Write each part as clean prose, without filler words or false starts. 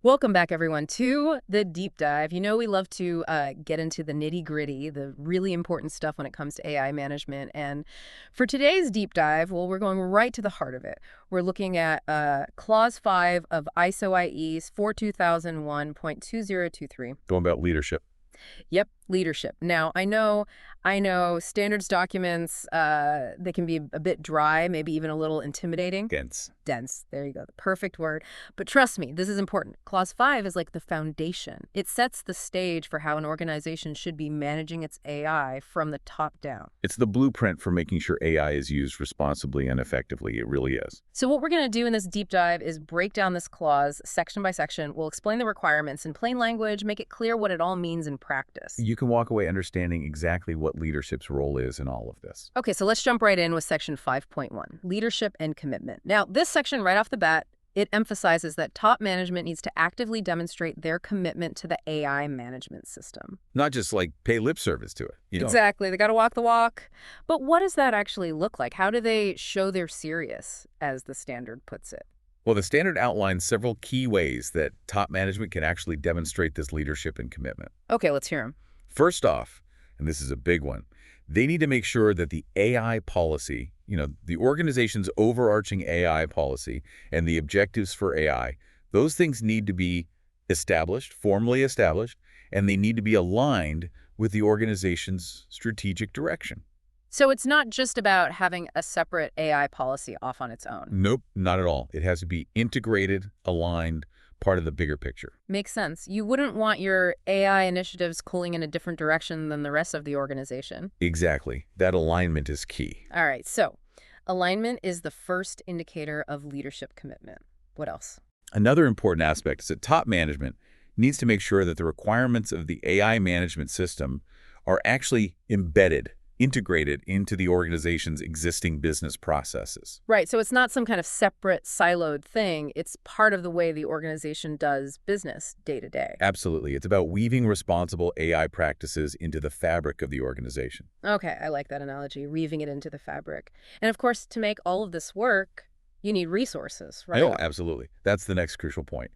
Welcome back, everyone, to the deep dive. You know, we love to get into the nitty gritty, the really important stuff when it comes to AI management. And for today's deep dive, well, we're going right to the heart of it. We're looking at Clause 5 of ISO IEC 42001.2023. Going about leadership. Yep, leadership. Now, I know standards documents, they can be a bit dry, maybe even a little intimidating. Dense. Dense. There you go. The perfect word. But trust me, this is important. Clause 5 is like the foundation. It sets the stage for how an organization should be managing its AI from the top down. It's the blueprint for making sure AI is used responsibly and effectively. It really is. So what we're going to do in this deep dive is break down this clause section by section. We'll explain the requirements in plain language, make it clear what it all means in practice. You can walk away understanding exactly what leadership's role is in all of this. Okay, so let's jump right in with section 5.1, leadership and commitment. Now, this section right off the bat, it emphasizes that top management needs to actively demonstrate their commitment to the AI management system. Not just like pay lip service to it. Exactly. They got to walk the walk. But what does that actually look like? How do they show they're serious, as the standard puts it? Well, the standard outlines several key ways that top management can actually demonstrate this leadership and commitment. Okay, let's hear them. First off, and this is a big one, they need to make sure that the AI policy, the organization's overarching AI policy and the objectives for AI, those things need to be established, formally established, and they need to be aligned with the organization's strategic direction. So it's not just about having a separate AI policy off on its own. Nope, not at all. It has to be integrated, aligned, part of the bigger picture. Makes sense. You wouldn't want your AI initiatives cooling in a different direction than the rest of the organization. Exactly. That alignment is key. All right, so alignment is the first indicator of leadership commitment. What else? Another important aspect is that top management needs to make sure that the requirements of the AI management system are actually embedded, integrated into the organization's existing business processes. Right, so it's not some kind of separate, siloed thing. It's part of the way the organization does business day to day. Absolutely. It's about weaving responsible AI practices into the fabric of the organization. Okay, I like that analogy, weaving it into the fabric. And of course, to make all of this work, you need resources, right? Oh, absolutely. That's the next crucial point.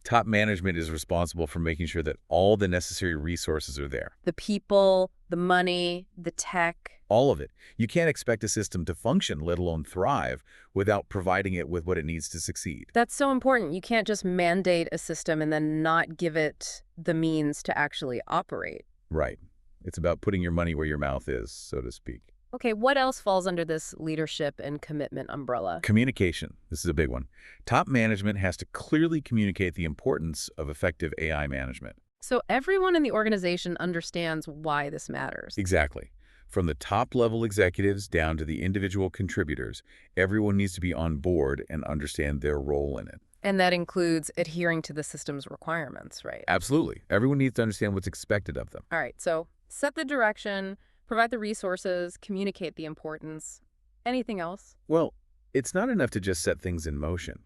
Top management is responsible for making sure that all the necessary resources are there. The people, the money, the tech. All of it. You can't expect a system to function, let alone thrive, without providing it with what it needs to succeed. That's so important. You can't just mandate a system and then not give it the means to actually operate. Right. It's about putting your money where your mouth is, so to speak. Okay, what else falls under this leadership and commitment umbrella? Communication. This is a big one. Top management has to clearly communicate the importance of effective AI management. So everyone in the organization understands why this matters. Exactly. From the top-level executives down to the individual contributors, everyone needs to be on board and understand their role in it. And that includes adhering to the system's requirements, right? Absolutely. Everyone needs to understand what's expected of them. All right, so set the direction, provide the resources, communicate the importance. Anything else? Well, it's not enough to just set things in motion.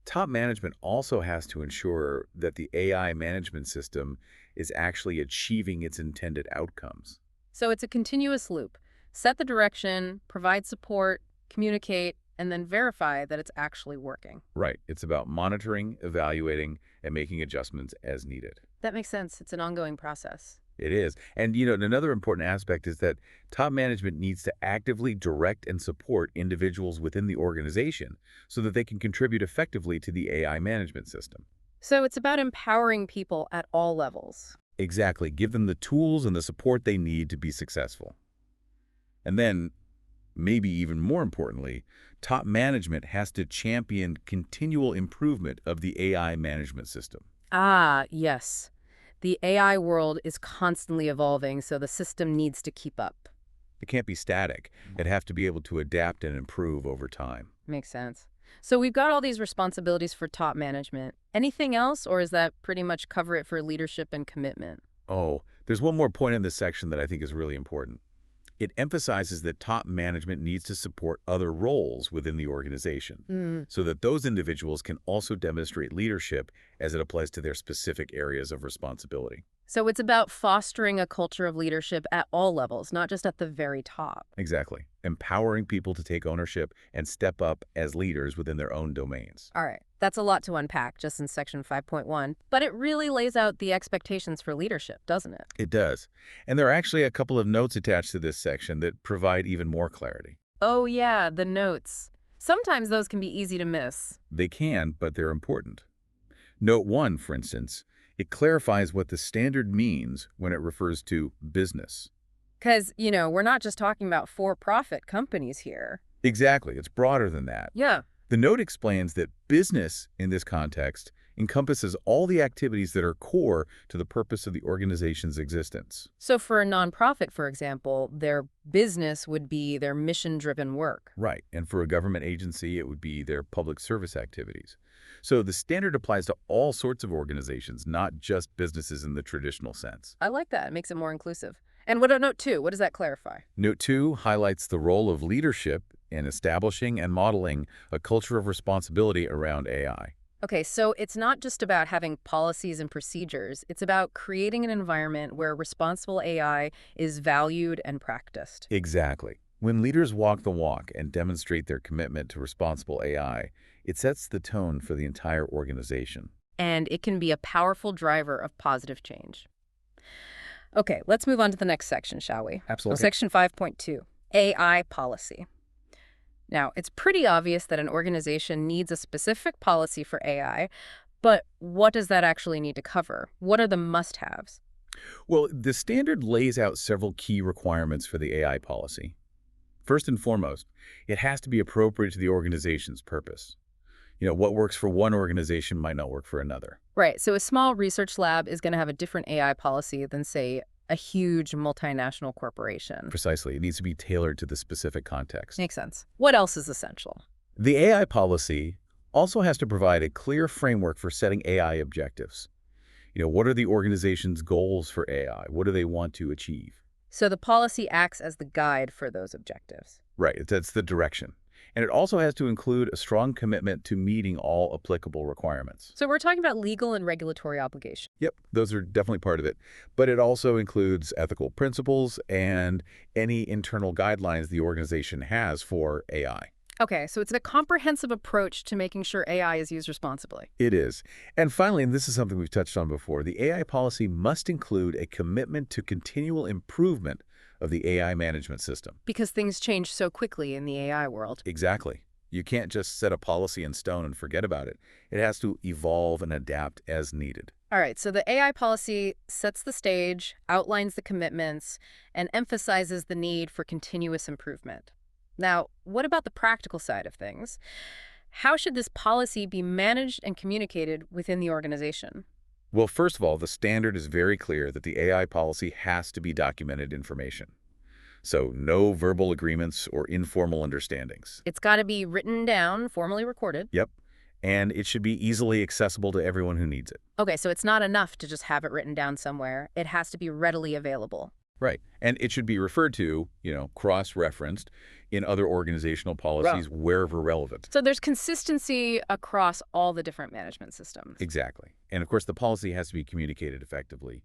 Top management also has to ensure that the AI management system is actually achieving its intended outcomes. So it's a continuous loop. Set the direction, provide support, communicate, and then verify that it's actually working. Right. It's about monitoring, evaluating, and making adjustments as needed. That makes sense. It's an ongoing process. It is. And, another important aspect is that top management needs to actively direct and support individuals within the organization so that they can contribute effectively to the AI management system. So it's about empowering people at all levels. Exactly. Give them the tools and the support they need to be successful. And then, maybe even more importantly, top management has to champion continual improvement of the AI management system. Ah, yes. The AI world is constantly evolving, so the system needs to keep up. It can't be static. It has to be able to adapt and improve over time. Makes sense. So we've got all these responsibilities for top management. Anything else, or is that pretty much cover it for leadership and commitment? Oh, there's one more point in this section that I think is really important. It emphasizes that top management needs to support other roles within the organization so that those individuals can also demonstrate leadership as it applies to their specific areas of responsibility. So it's about fostering a culture of leadership at all levels, not just at the very top. Exactly. Empowering people to take ownership and step up as leaders within their own domains. All right, that's a lot to unpack just in section 5.1, but it really lays out the expectations for leadership, doesn't it? It does. And there are actually a couple of notes attached to this section that provide even more clarity. Oh yeah, the notes. Sometimes those can be easy to miss. They can, but they're important. Note 1, for instance, it clarifies what the standard means when it refers to business. Because, we're not just talking about for-profit companies here. Exactly. It's broader than that. Yeah. The note explains that business, in this context, encompasses all the activities that are core to the purpose of the organization's existence. So for a nonprofit, for example, their business would be their mission-driven work. Right. And for a government agency, it would be their public service activities. So the standard applies to all sorts of organizations, not just businesses in the traditional sense. I like that. It makes it more inclusive. And what about note 2? What does that clarify? Note 2 highlights the role of leadership in establishing and modeling a culture of responsibility around AI. Okay, so it's not just about having policies and procedures. It's about creating an environment where responsible AI is valued and practiced. Exactly. When leaders walk the walk and demonstrate their commitment to responsible AI, it sets the tone for the entire organization. And it can be a powerful driver of positive change. Okay, let's move on to the next section, shall we? Absolutely. Section 5.2, AI policy. Now, it's pretty obvious that an organization needs a specific policy for AI, but what does that actually need to cover? What are the must-haves? Well, the standard lays out several key requirements for the AI policy. First and foremost, it has to be appropriate to the organization's purpose. What works for one organization might not work for another. Right, so a small research lab is going to have a different AI policy than, say, a huge multinational corporation. Precisely. It needs to be tailored to the specific context. Makes sense. What else is essential? The AI policy also has to provide a clear framework for setting AI objectives. What are the organization's goals for AI? What do they want to achieve? So the policy acts as the guide for those objectives. Right, that's the direction. And it also has to include a strong commitment to meeting all applicable requirements. So we're talking about legal and regulatory obligations. Yep, those are definitely part of it. But it also includes ethical principles and any internal guidelines the organization has for AI. Okay, so it's a comprehensive approach to making sure AI is used responsibly. It is. And finally, and this is something we've touched on before, the AI policy must include a commitment to continual improvement of the AI management system. Because things change so quickly in the AI world. Exactly. You can't just set a policy in stone and forget about it. It has to evolve and adapt as needed. All right, so the AI policy sets the stage, outlines the commitments, and emphasizes the need for continuous improvement. Now, what about the practical side of things? How should this policy be managed and communicated within the organization? Well, first of all, the standard is very clear that the AI policy has to be documented information. So no verbal agreements or informal understandings. It's got to be written down, formally recorded. Yep. And it should be easily accessible to everyone who needs it. Okay, so it's not enough to just have it written down somewhere. It has to be readily available. Right. And it should be referred to, cross-referenced in other organizational policies wherever relevant. So there's consistency across all the different management systems. Exactly. And of course, the policy has to be communicated effectively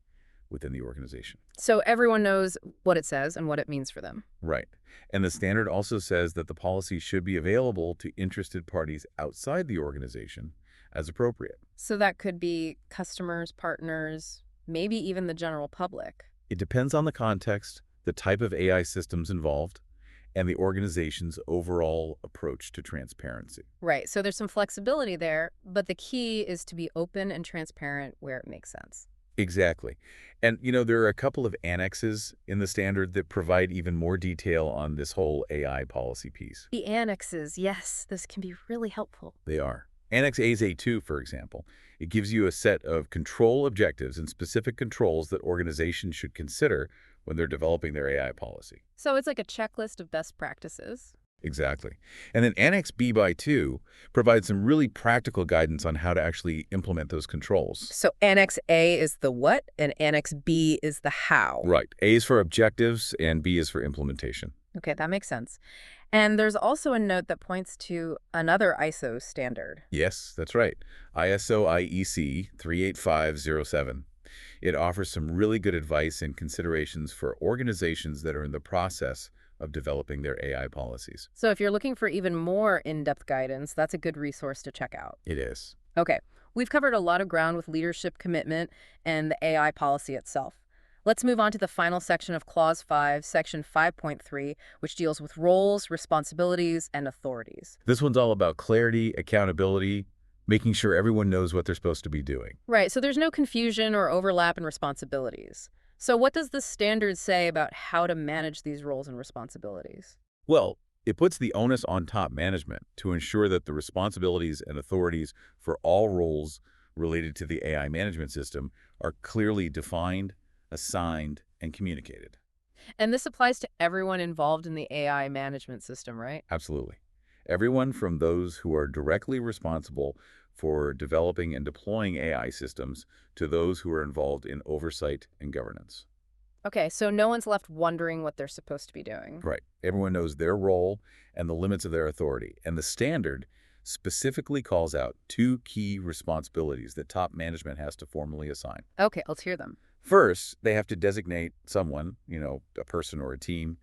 within the organization. So everyone knows what it says and what it means for them. Right. And the standard also says that the policy should be available to interested parties outside the organization as appropriate. So that could be customers, partners, maybe even the general public. It depends on the context, the type of AI systems involved, and the organization's overall approach to transparency. Right, so there's some flexibility there, but the key is to be open and transparent where it makes sense. Exactly. And, there are a couple of annexes in the standard that provide even more detail on this whole AI policy piece. The annexes, yes, this can be really helpful. They are. Annex AZA2, for example, it gives you a set of control objectives and specific controls that organizations should consider when they're developing their AI policy. So it's like a checklist of best practices. Exactly. And then Annex B by 2 provides some really practical guidance on how to actually implement those controls. So Annex A is the what, and Annex B is the how. Right. A is for objectives, and B is for implementation. Okay, that makes sense. And there's also a note that points to another ISO standard. Yes, that's right. ISO IEC 38507. It offers some really good advice and considerations for organizations that are in the process of developing their AI policies. So if you're looking for even more in-depth guidance, that's a good resource to check out. It is. Okay, we've covered a lot of ground with leadership commitment and the AI policy itself. Let's move on to the final section of Clause 5, Section 5.3, which deals with roles, responsibilities, and authorities. This one's all about clarity, accountability, making sure everyone knows what they're supposed to be doing. Right, so there's no confusion or overlap in responsibilities. So what does the standard say about how to manage these roles and responsibilities? Well, it puts the onus on top management to ensure that the responsibilities and authorities for all roles related to the AI management system are clearly defined, assigned, and communicated. And this applies to everyone involved in the AI management system, right? Absolutely. Everyone from those who are directly responsible for developing and deploying AI systems to those who are involved in oversight and governance. Okay, so no one's left wondering what they're supposed to be doing. Right. Everyone knows their role and the limits of their authority. And the standard specifically calls out two key responsibilities that top management has to formally assign. Okay, let's hear them. First, they have to designate someone, a person or a team,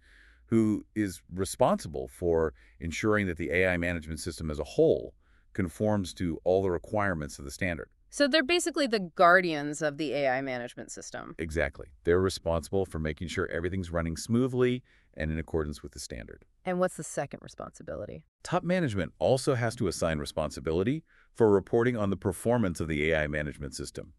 who is responsible for ensuring that the AI management system as a whole conforms to all the requirements of the standard. So they're basically the guardians of the AI management system. Exactly. They're responsible for making sure everything's running smoothly and in accordance with the standard. And what's the second responsibility? Top management also has to assign responsibility for reporting on the performance of the AI management system.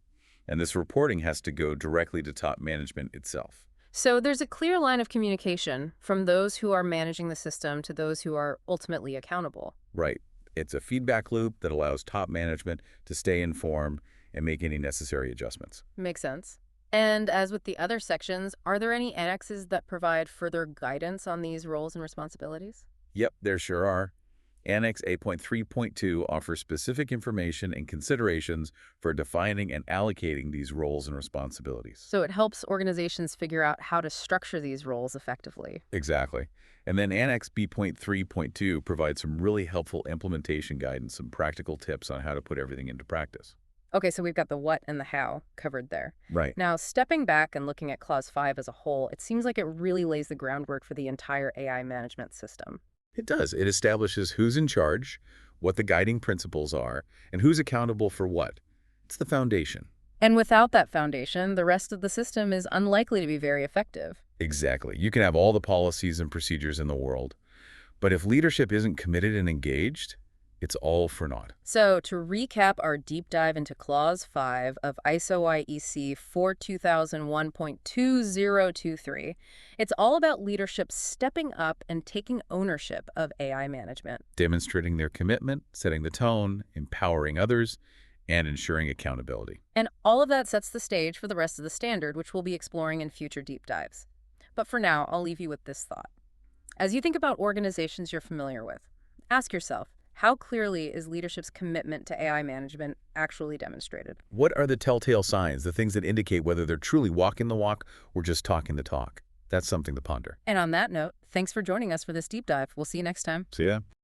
And this reporting has to go directly to top management itself. So there's a clear line of communication from those who are managing the system to those who are ultimately accountable. Right. It's a feedback loop that allows top management to stay informed and make any necessary adjustments. Makes sense. And as with the other sections, are there any annexes that provide further guidance on these roles and responsibilities? Yep, there sure are. Annex 8.3.2 offers specific information and considerations for defining and allocating these roles and responsibilities. So it helps organizations figure out how to structure these roles effectively. Exactly. And then Annex B.3.2 provides some really helpful implementation guidance, some practical tips on how to put everything into practice. Okay, so we've got the what and the how covered there. Right. Now, stepping back and looking at Clause 5 as a whole, it seems like it really lays the groundwork for the entire AI management system. It does. It establishes who's in charge, what the guiding principles are, and who's accountable for what. It's the foundation. And without that foundation, the rest of the system is unlikely to be very effective. Exactly. You can have all the policies and procedures in the world, but if leadership isn't committed and engaged, it's all for naught. So to recap our deep dive into Clause 5 of ISO IEC 42001.2023, it's all about leadership stepping up and taking ownership of AI management. Demonstrating their commitment, setting the tone, empowering others, and ensuring accountability. And all of that sets the stage for the rest of the standard, which we'll be exploring in future deep dives. But for now, I'll leave you with this thought. As you think about organizations you're familiar with, ask yourself, how clearly is leadership's commitment to AI management actually demonstrated? What are the telltale signs, the things that indicate whether they're truly walking the walk or just talking the talk? That's something to ponder. And on that note, thanks for joining us for this deep dive. We'll see you next time. See ya.